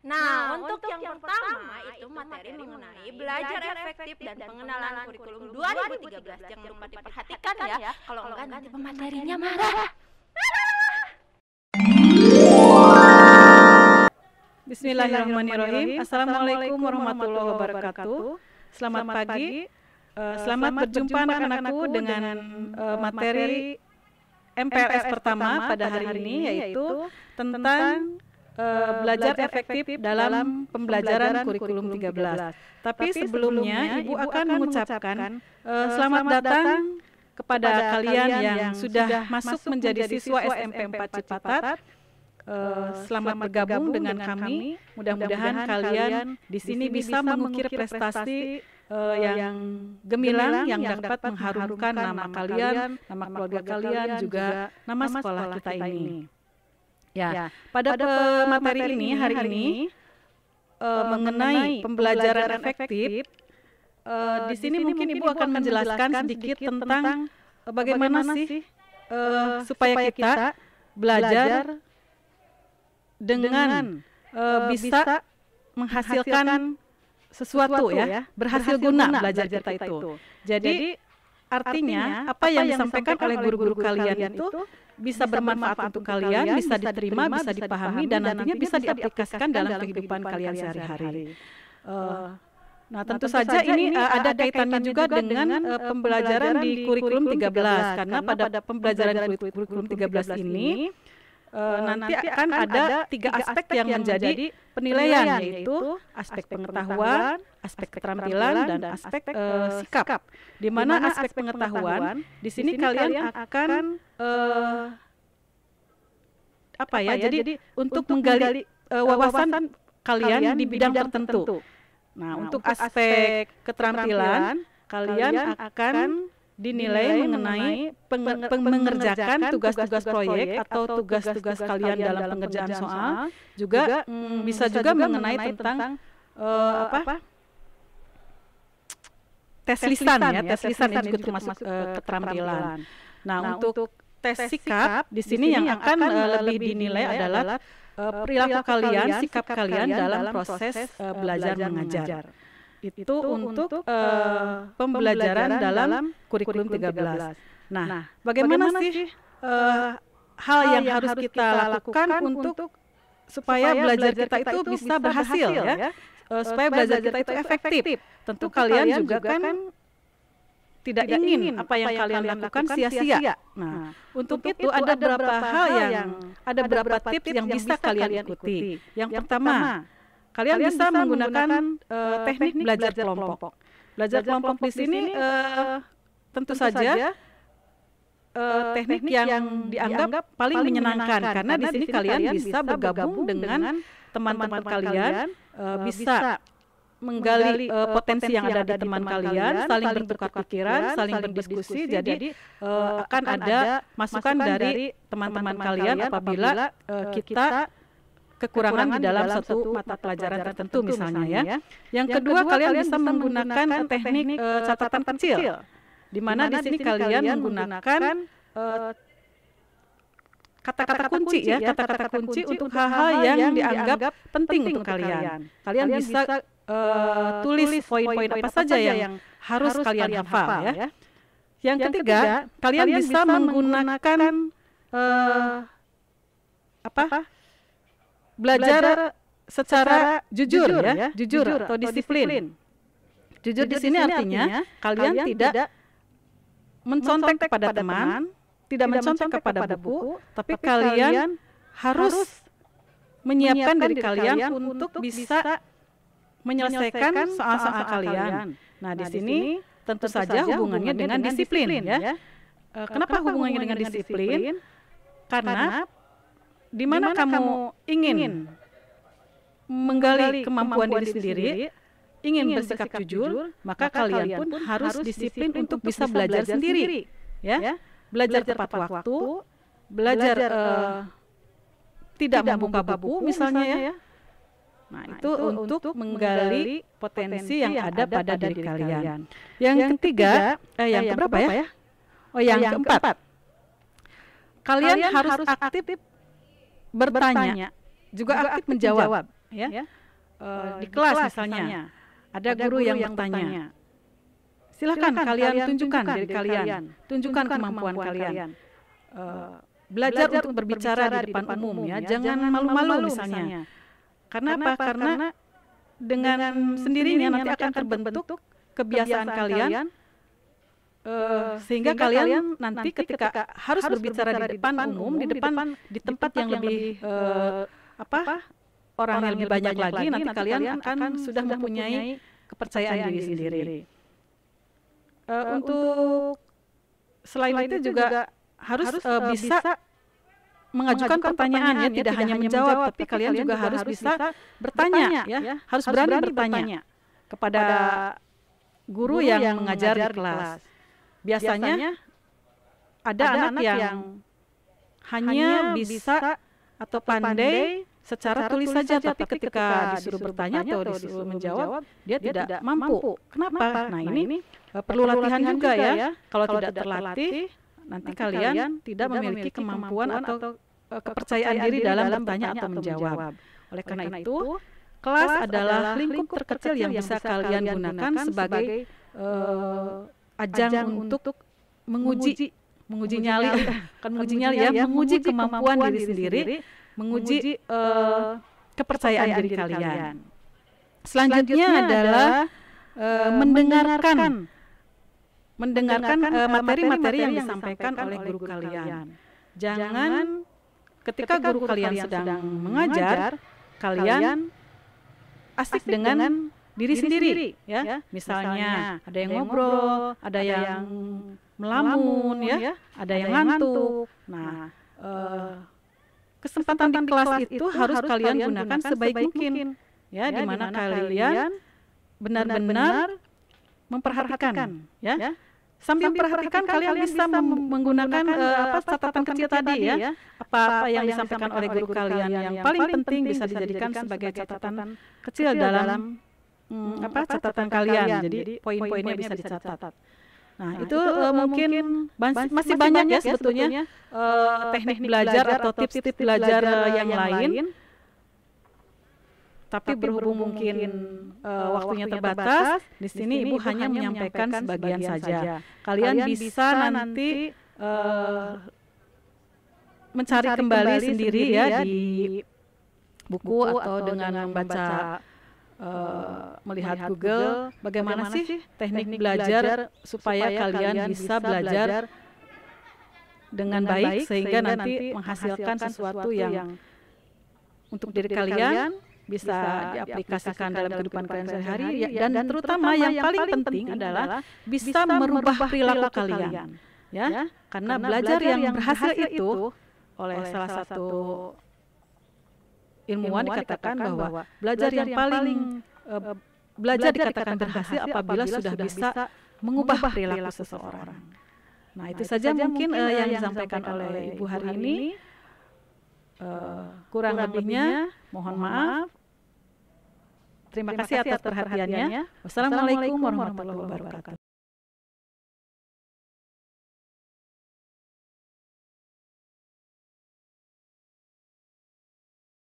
Nah, untuk yang pertama itu materi mengenai belajar efektif dan pengenalan kurikulum 2013. Jangan lupa diperhatikan ya, kalau enggak nanti pematerinya marah. Bismillahirrahmanirrahim. Assalamualaikum warahmatullahi wabarakatuh. Selamat pagi. Selamat berjumpa anak-anakku dengan materi MPLS pertama pada hari ini, yaitu tentang belajar efektif dalam pembelajaran kurikulum 13. Tapi sebelumnya Ibu akan mengucapkan selamat datang kepada kalian yang sudah masuk menjadi siswa SMP 4 Cipatat. Selamat bergabung dengan kami. Mudah-mudahan kalian di sini bisa mengukir prestasi yang gemilang yang dapat mengharumkan nama kalian, nama keluarga kalian, juga nama sekolah kita ini. Ya, pada materi ini hari ini mengenai pembelajaran efektif, di sini mungkin Ibu akan menjelaskan sedikit tentang bagaimana sih supaya kita belajar dengan bisa menghasilkan sesuatu ya, berhasil guna belajar kita itu. Jadi artinya apa yang disampaikan oleh guru-guru kalian itu bisa bermanfaat untuk kalian, bisa diterima, bisa dipahami, dan nantinya bisa diaplikasikan dalam kehidupan kalian sehari-hari. Nah, tentu saja ini ada kaitannya juga dengan pembelajaran di kurikulum 13, karena pada pembelajaran kurikulum 13 ini nanti akan ada 3 aspek yang menjadi penilaian, yaitu aspek pengetahuan, aspek keterampilan, dan aspek sikap. Di mana aspek pengetahuan di sini kalian akan jadi untuk menggali wawasan kalian di bidang tertentu. Nah, untuk aspek keterampilan kalian akan dinilai mengenai mengerjakan tugas-tugas proyek atau tugas-tugas kalian dalam pengerjaan soal, juga bisa juga mengenai tentang tes lisan ya, tes lisan ini juga termasuk keterampilan. Nah, untuk tes sikap di sini yang akan lebih dinilai adalah perilaku kalian, sikap kalian dalam proses belajar mengajar. Itu untuk pembelajaran dalam kurikulum 13. Nah, bagaimana sih hal yang harus kita lakukan untuk supaya belajar kita itu bisa berhasil ya, supaya belajar kita itu efektif. Tentu kalian juga kan tidak ingin apa yang kalian lakukan sia-sia. Nah, untuk itu ada beberapa tips yang bisa kalian ikuti. Yang pertama, kalian bisa menggunakan teknik belajar kelompok. Belajar kelompok di sini tentu saja teknik yang dianggap paling menyenangkan, karena di sini kalian bisa bergabung dengan teman-teman kalian, bisa menggali potensi yang ada di teman kalian, saling bertukar pikiran, saling berdiskusi. Jadi akan ada masukan dari teman-teman kalian apabila kita kekurangan di dalam satu mata pelajaran tertentu misalnya ya. Yang kedua, kalian bisa menggunakan teknik catatan kecil, di mana di sini kalian menggunakan kata-kata kunci ya, kata-kata kunci untuk hal-hal yang dianggap penting untuk kalian. Kalian bisa tulis poin-poin apa saja yang harus kalian hafal ya. Yang ketiga, kalian bisa menggunakan belajar secara jujur ya, jujur atau disiplin. Jujur di sini artinya kalian tidak mencontek kepada teman, tidak mencontek kepada buku, tapi kalian harus menyiapkan diri kalian untuk bisa menyelesaikan soal-soal kalian. Nah, di sini tentu saja hubungannya dengan disiplin ya. Kenapa hubungannya dengan disiplin? Karena di mana kamu ingin menggali kemampuan diri sendiri, ingin bersikap jujur, maka kalian pun harus disiplin untuk bisa belajar sendiri ya. Belajar tepat waktu, belajar tidak membuka buku misalnya ya. Nah, itu untuk menggali potensi yang ada pada diri kalian. Yang ketiga, yang keberapa ya? Oh, yang keempat. Kalian harus aktif bertanya, juga aktif menjawab. di kelas misalnya ada guru yang bertanya, silakan kalian tunjukkan diri kalian, tunjukkan kemampuan kalian. Belajar untuk berbicara di depan umum ya, jangan malu-malu misalnya. Karena apa? Karena dengan sendirinya nanti akan terbentuk kebiasaan kalian, sehingga kalian nanti ketika harus berbicara di depan umum, di tempat yang lebih orang yang lebih banyak lagi, nanti kalian akan sudah mempunyai kepercayaan diri sendiri. Untuk selain itu juga harus bisa mengajukan pertanyaan ya, tidak hanya menjawab, tapi kalian juga harus bisa bertanya ya, harus berani bertanya kepada guru yang mengajar di kelas. Biasanya ada anak yang hanya bisa atau pandai secara tulis saja, tapi ketika disuruh bertanya atau disuruh menjawab, dia tidak mampu. Kenapa? Nah, ini perlu latihan juga ya. Kalau tidak terlatih, nanti kalian tidak memiliki kemampuan atau kepercayaan diri dalam bertanya atau menjawab. Oleh karena itu, kelas adalah lingkup terkecil yang bisa kalian gunakan sebagai ajang untuk menguji nyali, kan menguji nyali ya, menguji kemampuan diri sendiri, menguji kepercayaan diri kalian. Selanjutnya adalah mendengarkan materi-materi yang disampaikan oleh guru kalian. Jangan ketika guru kalian sedang mengajar, kalian asik dengan diri sendiri ya. Misalnya ada yang ngobrol, ada yang melamun ya, ada yang ngantuk. Nah, kesempatan di kelas itu harus kalian gunakan sebaik mungkin ya, di mana kalian benar-benar memperhatikan ya. Sambil memperhatikan kalian bisa menggunakan catatan kecil tadi ya, apa yang disampaikan oleh guru kalian yang paling penting bisa dijadikan sebagai catatan kecil dalam catatan kalian. Jadi poin-poinnya bisa dicatat. Nah, itu mungkin masih banyak ya sebetulnya teknik belajar atau tips-tips belajar yang lain. Tapi berhubung mungkin waktunya terbatas, di sini Ibu hanya menyampaikan sebagian saja. Kalian bisa nanti mencari kembali sendiri ya di buku atau dengan membaca, melihat Google, bagaimana sih teknik belajar supaya kalian bisa belajar dengan baik sehingga nanti menghasilkan sesuatu yang untuk diri kalian bisa diaplikasikan dalam kehidupan kalian sehari-hari dan terutama yang paling penting adalah bisa merubah perilaku kalian ya, karena belajar yang berhasil itu oleh salah satu ilmuwan dikatakan bahwa belajar dikatakan berhasil apabila sudah bisa mengubah perilaku seseorang. Nah, itu saja mungkin yang disampaikan oleh Ibu hari ini. Kurang lebihnya mohon maaf. Terima kasih atas perhatiannya. Wassalamualaikum warahmatullahi wabarakatuh.